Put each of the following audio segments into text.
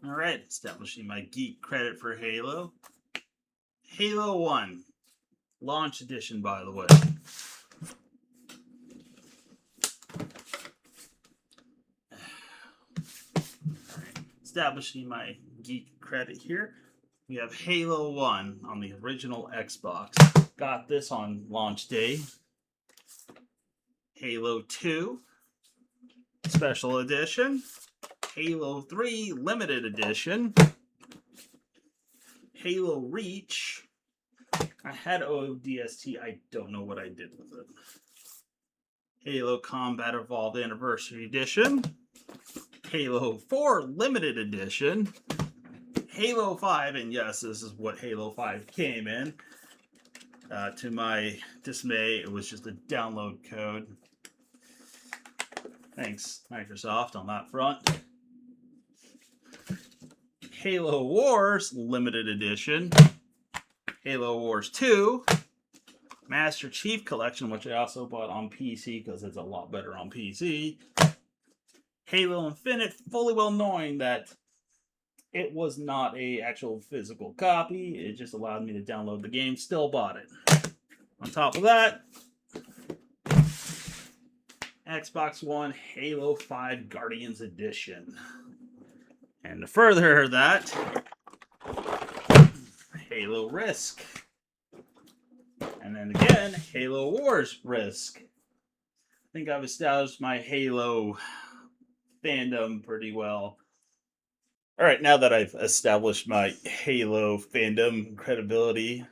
All right, establishing my geek credit for Halo. Halo 1, launch edition, by the way. All right, establishing my geek credit here. We have Halo 1 on the original Xbox. Got this on launch day. Halo 2, special edition. Halo 3, limited edition. Halo Reach. I had ODST. I don't know what I did with it. Halo Combat Evolved Anniversary Edition. Halo 4 Limited Edition. Halo 5, and yes, this is what Halo 5 came in. To my dismay, it was just a download code. Thanks, Microsoft, on that front. Halo Wars Limited Edition. Halo Wars 2. Master Chief Collection, which I also bought on PC because it's a lot better on PC. Halo Infinite, fully well knowing that it was not a actual physical copy. It just allowed me to download the game. Still bought it. On top of that, Xbox One Halo 5 Guardians Edition. And to further that, Halo Risk. And then again, Halo Wars Risk. I think I've established my Halo fandom pretty well. All right, now that I've established my Halo fandom credibility,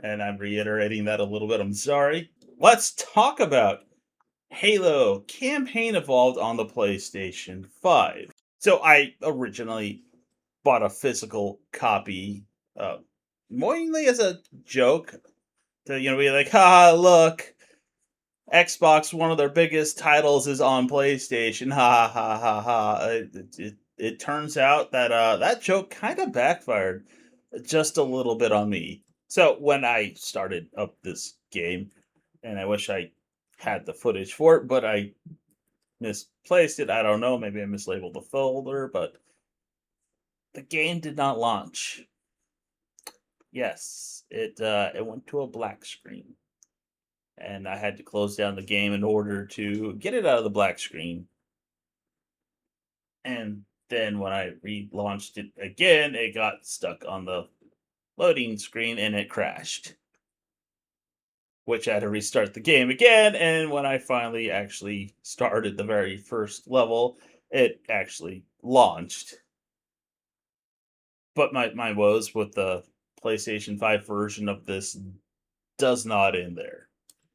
and I'm reiterating that a little bit, I'm sorry. Let's talk about Halo Campaign Evolved on the PlayStation 5. So I originally bought a physical copy, mainly as a joke to be like, "Ha, look, Xbox, one of their biggest titles is on PlayStation." Ha ha ha ha. It turns out that that joke kind of backfired just a little bit on me. So when I started up this game, and I wish I had the footage for it, but I misplaced it. I don't know. Maybe I mislabeled the folder, but the game did not launch. Yes, it went to a black screen, and I had to close down the game in order to get it out of the black screen. And then when I relaunched it again, it got stuck on the loading screen and it crashed, which I had to restart the game again. And when I finally actually started the very first level, it actually launched. But my woes with the PlayStation 5 version of this does not end there.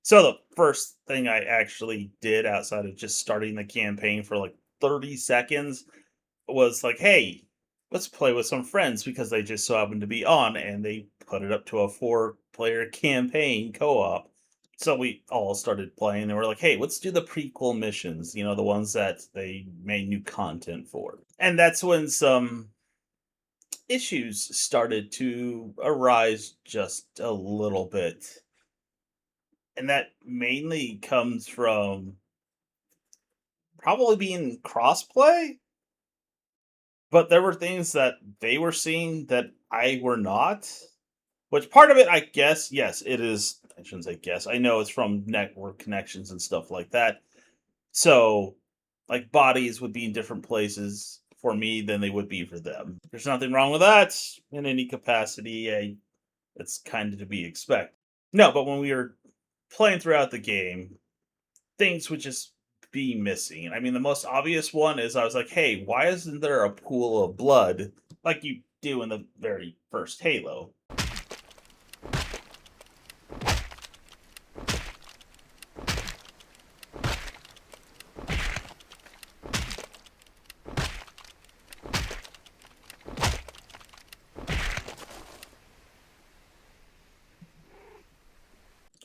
So the first thing I actually did outside of just starting the campaign for like 30 seconds was like, hey, let's play with some friends because they just so happened to be on and they put it up to a 4-player campaign co-op. So we all started playing and we're like, hey, let's do the prequel missions, the ones that they made new content for. And that's when some issues started to arise just a little bit. And that mainly comes from probably being crossplay, but there were things that they were seeing that I were not. Which part of it, I guess, yes, it is. I shouldn't say guess. I know it's from network connections and stuff like that. So, like, bodies would be in different places for me than they would be for them. There's nothing wrong with that in any capacity. It's kind of to be expected. No, but when we were playing throughout the game, things would just be missing. I mean, the most obvious one is I was like, hey, why isn't there a pool of blood like you do in the very first Halo?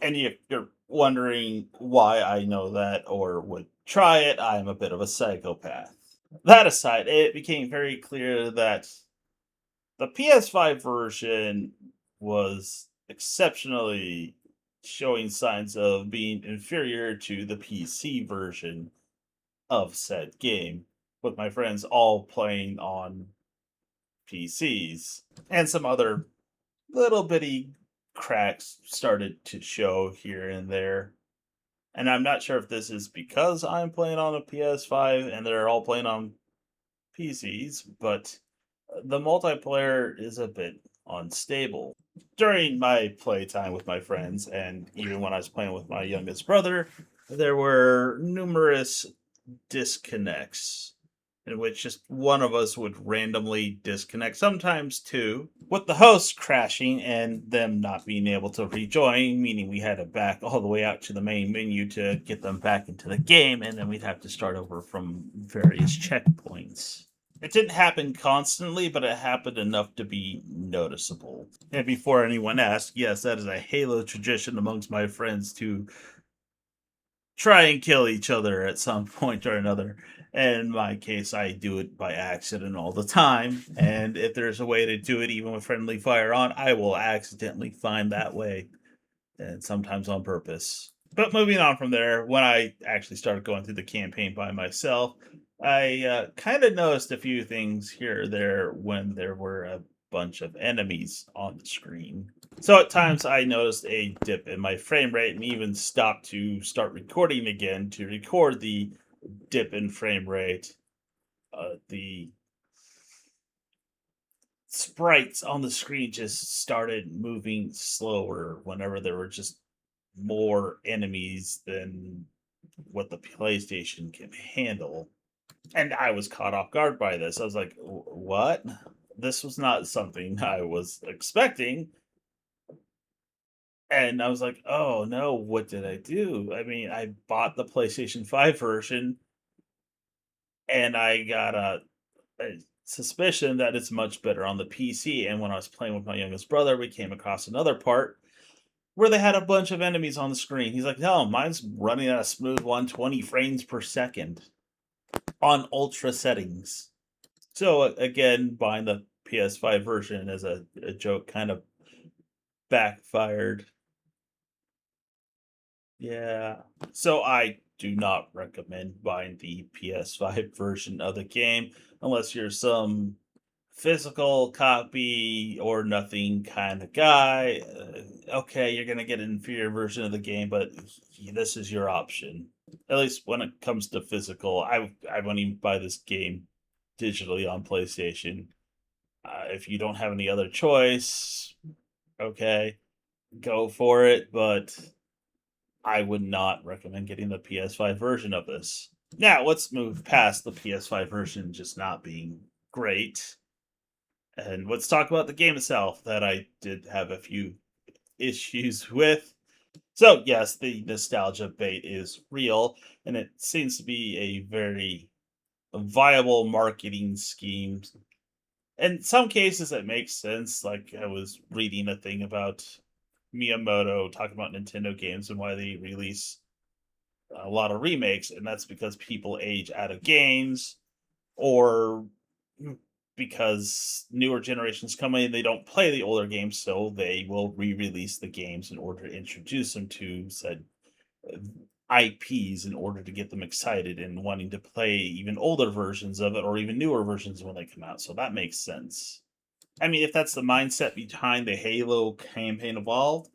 And you're wondering why I know that or would try it. I'm a bit of a psychopath. That aside, it became very clear that the PS5 version was exceptionally showing signs of being inferior to the PC version of said game, with my friends all playing on PCs. And some other little bitty cracks started to show here and there. And I'm not sure if this is because I'm playing on a PS5 and they're all playing on PCs, but the multiplayer is a bit unstable. During my playtime with my friends, and even when I was playing with my youngest brother, there were numerous disconnects in which just one of us would randomly disconnect, sometimes two, with the host crashing and them not being able to rejoin, meaning we had to back all the way out to the main menu to get them back into the game, and then we'd have to start over from various checkpoints. It didn't happen constantly, but it happened enough to be noticeable. And before anyone asks, yes, that is a Halo tradition amongst my friends to try and kill each other at some point or another. And in my case, I do it by accident all the time. And if there's a way to do it even with friendly fire on, I will accidentally find that way. And sometimes on purpose. But moving on from there, when I actually started going through the campaign by myself, I kind of noticed a few things here or there when there were a bunch of enemies on the screen. So at times I noticed a dip in my frame rate and even stopped to start recording again to record the dip in frame rate. The sprites on the screen just started moving slower whenever there were just more enemies than what the PlayStation can handle. And I was caught off guard by this. I was like, what? This was not something I was expecting. And I was like, oh no, what did I do? I mean, I bought the PlayStation 5 version and I got a suspicion that it's much better on the PC. And when I was playing with my youngest brother, we came across another part where they had a bunch of enemies on the screen. He's like, no, mine's running at a smooth 120 frames per second on ultra settings. So again, buying the PS5 version as a joke kind of backfired. Yeah. So I do not recommend buying the PS5 version of the game unless you're some physical copy or nothing kind of guy. Okay, you're going to get an inferior version of the game, but this is your option. At least when it comes to physical, I won't even buy this game digitally on PlayStation. If you don't have any other choice, okay, go for it, but I would not recommend getting the PS5 version of this. Now, let's move past the PS5 version just not being great. And let's talk about the game itself that I did have a few issues with. So, yes, the nostalgia bait is real, and it seems to be a very viable marketing scheme. In some cases, it makes sense. Like, I was reading a thing about Miyamoto talking about Nintendo games and why they release a lot of remakes, and that's because people age out of games or because newer generations come in, they don't play the older games, so they will re-release the games in order to introduce them to said IPs in order to get them excited and wanting to play even older versions of it or even newer versions when they come out. So that makes sense. I mean, if that's the mindset behind the Halo campaign evolved,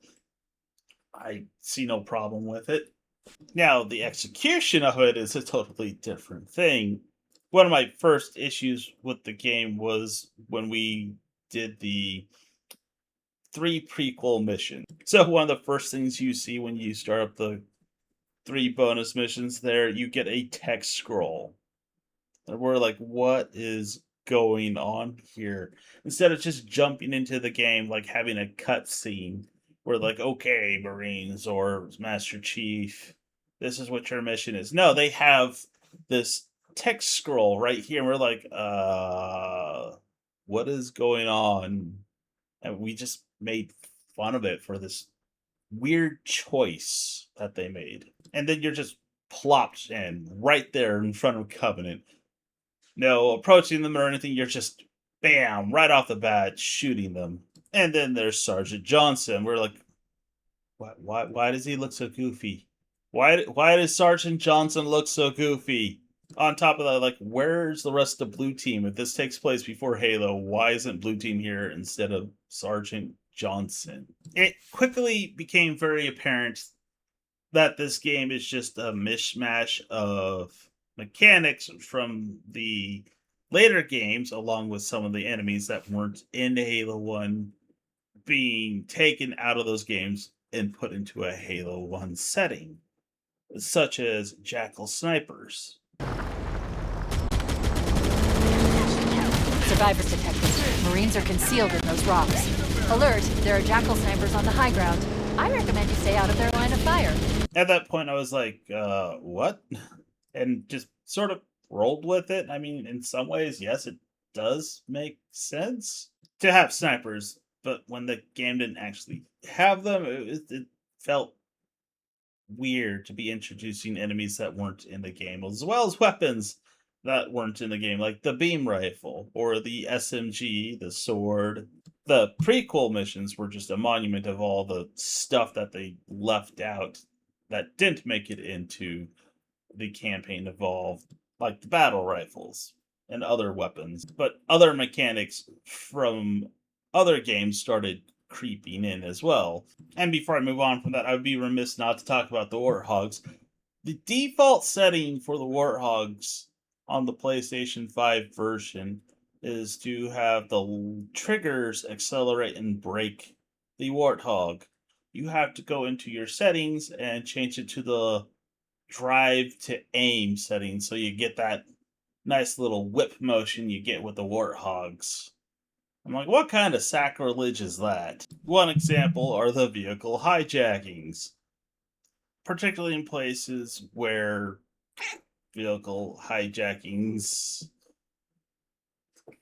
I see no problem with it. Now, the execution of it is a totally different thing. One of my first issues with the game was when we did the 3 prequel missions. So, one of the first things you see when you start up the 3 bonus missions there, you get a text scroll. And we're like, what is going on here? Instead of just jumping into the game, like having a cutscene where, like, okay, Marines or Master Chief, this is what your mission is. No, they have this text scroll right here. And we're like, what is going on? And we just made fun of it for this weird choice that they made. And then you're just plopped in right there in front of Covenant. No approaching them or anything. You're just bam right off the bat shooting them. And then there's Sergeant Johnson. We're like, why does he look so goofy? Why does Sergeant Johnson look so goofy? On top of that, like, where's the rest of Blue Team? If this takes place before Halo, why isn't Blue Team here instead of Sergeant Johnson? It quickly became very apparent that this game is just a mishmash of mechanics from the later games, along with some of the enemies that weren't in Halo 1 being taken out of those games and put into a Halo 1 setting, such as Jackal snipers. Survivors detected. Marines are concealed in those rocks. Alert, there are jackal snipers on the high ground. I recommend you stay out of their line of fire. At that point, I was like, what? And just sort of rolled with it. I mean, in some ways, yes, it does make sense to have snipers, but when the game didn't actually have them, it felt weird to be introducing enemies that weren't in the game, as well as weapons that weren't in the game, like the beam rifle or the SMG, the sword. The prequel missions were just a monument of all the stuff that they left out that didn't make it into the campaign evolved, like the battle rifles and other weapons. But other mechanics from other games started creeping in as well. And before I move on from that, I would be remiss not to talk about the Warthogs. The default setting for the Warthogs on the PlayStation 5 version is to have the triggers accelerate and break the Warthog. You have to go into your settings and change it to the drive to aim setting so you get that nice little whip motion you get with the Warthogs. I'm like, what kind of sacrilege is that? One example are the vehicle hijackings, particularly in places where vehicle hijackings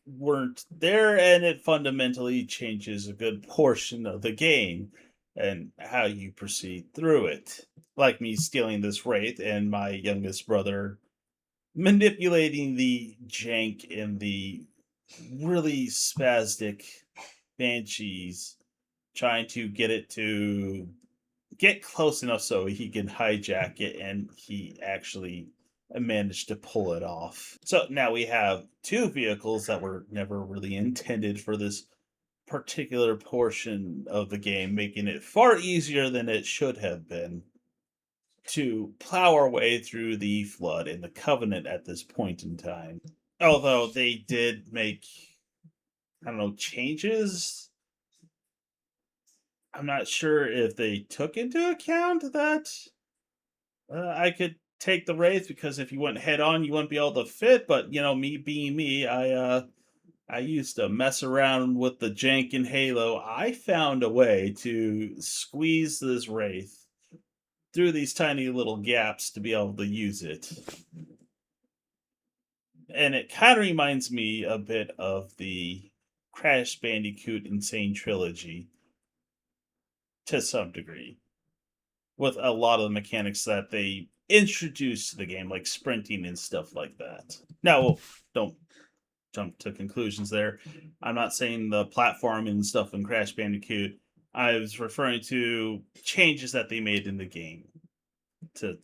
weren't there, and it fundamentally changes a good portion of the game and how you proceed through it. Like me stealing this wraith and my youngest brother manipulating the jank in the really spastic banshees, trying to get it to get close enough so he can hijack it, and he actually managed to pull it off. So now we have two vehicles that were never really intended for this particular portion of the game, making it far easier than it should have been to plow our way through the Flood and the Covenant at this point in time. Although they did make, I don't know, changes. I'm not sure if they took into account that I could take the Wraith, because if you went head on, you wouldn't be able to fit. But me being me, I used to mess around with the jank in Halo. I found a way to squeeze this Wraith through these tiny little gaps to be able to use it. And it kind of reminds me a bit of the Crash Bandicoot Insane Trilogy to some degree, with a lot of the mechanics that they introduced to the game, like sprinting and stuff like that. Now, don't jump to conclusions there. I'm not saying the platform and stuff in Crash Bandicoot. I was referring to changes that they made in the game to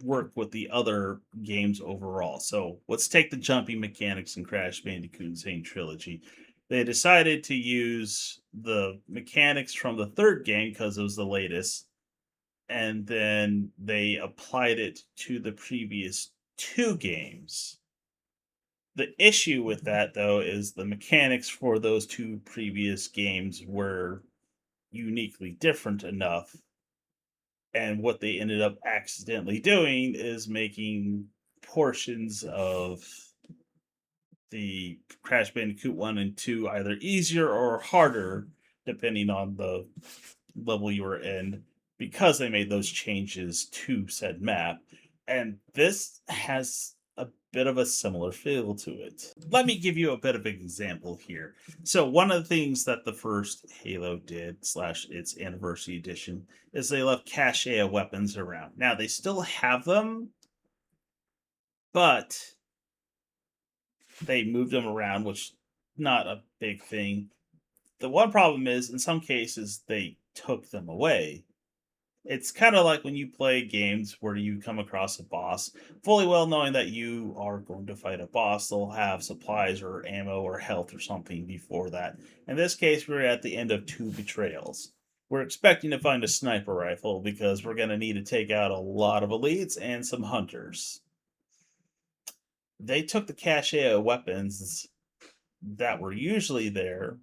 work with the other games overall. So let's take the jumping mechanics in Crash Bandicoot Insane Trilogy. They decided to use the mechanics from the third game because it was the latest, and then they applied it to the previous two games. The issue with that, though, is the mechanics for those two previous games were uniquely different enough, and what they ended up accidentally doing is making portions of the Crash Bandicoot 1 and 2 either easier or harder, depending on the level you were in, because they made those changes to said map. And this has a bit of a similar feel to it. Let me give you a bit of an example here. So one of the things that the first Halo did, slash its anniversary edition, is they left cache of weapons around. Now they still have them, but they moved them around, which not a big thing. The one problem is, in some cases, they took them away. It's kind of like when you play games where you come across a boss, fully well knowing that you are going to fight a boss. They'll have supplies or ammo or health or something before that. In this case, we're at the end of two betrayals. We're expecting to find a sniper rifle because we're going to need to take out a lot of elites and some hunters. They took the cache of weapons that were usually there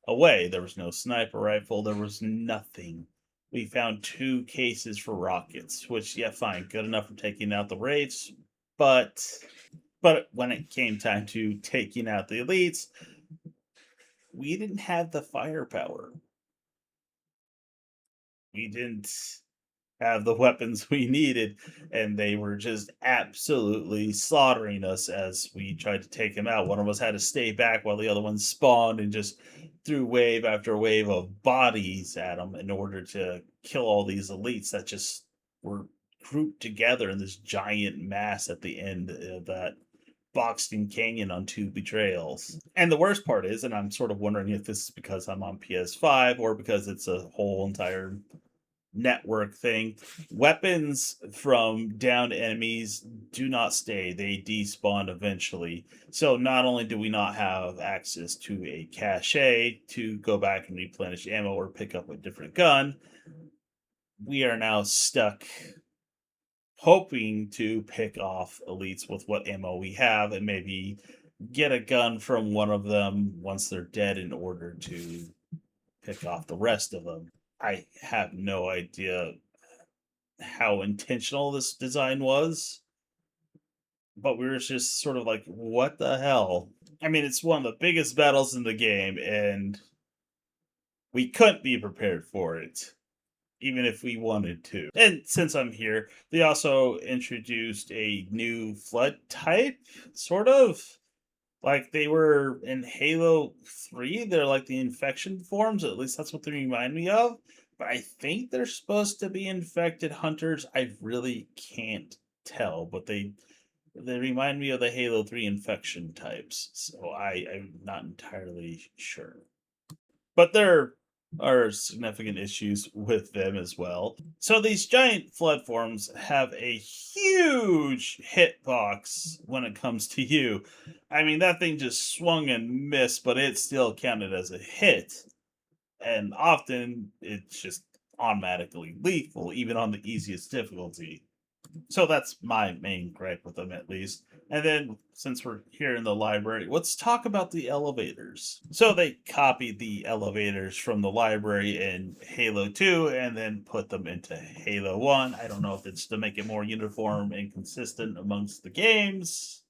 away. There was no sniper rifle, there was nothing. We found two cases for rockets, which, yeah, fine, good enough for taking out the Wraiths, but when it came time to taking out the elites, we didn't have the firepower. We didn't have the weapons we needed, and they were just absolutely slaughtering us as we tried to take them out. One of us had to stay back while the other one spawned and just threw wave after wave of bodies at them in order to kill all these elites that just were grouped together in this giant mass at the end of that boxed in canyon on two betrayals. And the worst part is, and I'm sort of wondering if this is because I'm on PS5 or because it's a whole entire network thing. Weapons from downed enemies do not stay, they despawn eventually. So not only do we not have access to a cache to go back and replenish ammo or pick up a different gun, we are now stuck hoping to pick off elites with what ammo we have and maybe get a gun from one of them once they're dead in order to pick off the rest of them. I have no idea how intentional this design was, but we were just sort of like, what the hell? I mean, it's one of the biggest battles in the game, and we couldn't be prepared for it, even if we wanted to. And since I'm here, they also introduced a new flood type, sort of. Like they were in Halo 3, they're like the infection forms, at least that's what they remind me of. But I think they're supposed to be infected hunters. I really can't tell, but they remind me of the Halo 3 infection types. So I'm not entirely sure. But there are significant issues with them as well. So these giant flood forms have a huge hitbox when it comes to you. I mean, that thing just swung and missed, but it still counted as a hit. And often it's just automatically lethal, even on the easiest difficulty. So that's my main gripe with them, at least. And then, since we're here in the library, let's talk about the elevators. So they copied the elevators from the library in Halo 2 and then put them into Halo 1. I don't know if it's to make it more uniform and consistent amongst the games,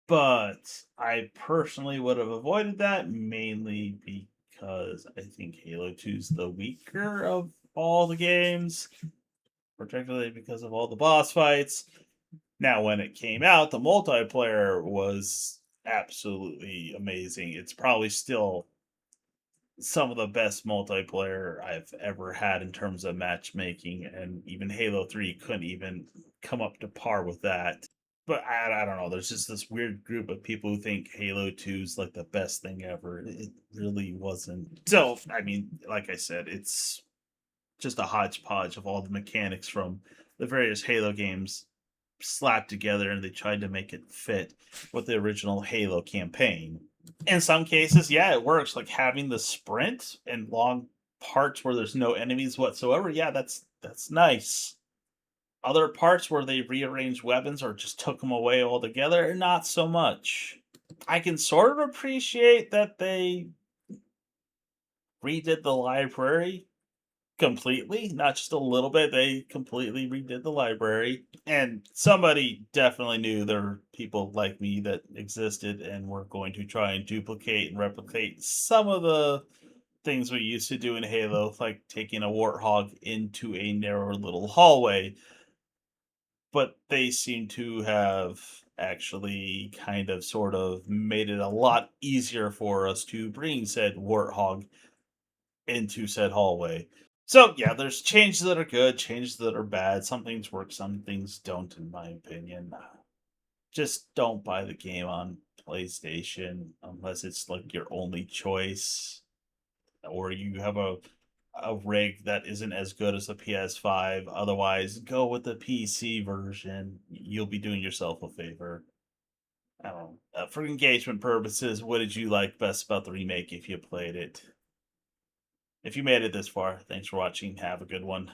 but I personally would have avoided that mainly because I think Halo 2 is the weaker of all the games, particularly because of all the boss fights. Now, when it came out, the multiplayer was absolutely amazing. It's probably still some of the best multiplayer I've ever had in terms of matchmaking, and even Halo 3 couldn't even come up to par with that. But I don't know, there's just this weird group of people who think Halo 2 is like the best thing ever. It really wasn't. So, I mean, like I said, it's just a hodgepodge of all the mechanics from the various Halo games slapped together, and they tried to make it fit with the original Halo campaign. In some cases, yeah, it works. Like having the sprint and long parts where there's no enemies whatsoever. Yeah, that's nice. Other parts where they rearranged weapons or just took them away altogether, not so much. I can sort of appreciate that they redid the library completely, not just a little bit. They completely redid the library. And somebody definitely knew there were people like me that existed and were going to try and duplicate and replicate some of the things we used to do in Halo, like taking a warthog into a narrow little hallway. But they seem to have actually kind of sort of made it a lot easier for us to bring said warthog into said hallway. So yeah, there's changes that are good, changes that are bad. Some things work, some things don't, in my opinion. Just don't buy the game on PlayStation unless it's like your only choice, or you have a rig that isn't as good as the PS5. Otherwise, go with the PC version. You'll be doing yourself a favor. I don't know. For engagement purposes, what did you like best about the remake if you played it? If you made it this far, thanks for watching. Have a good one.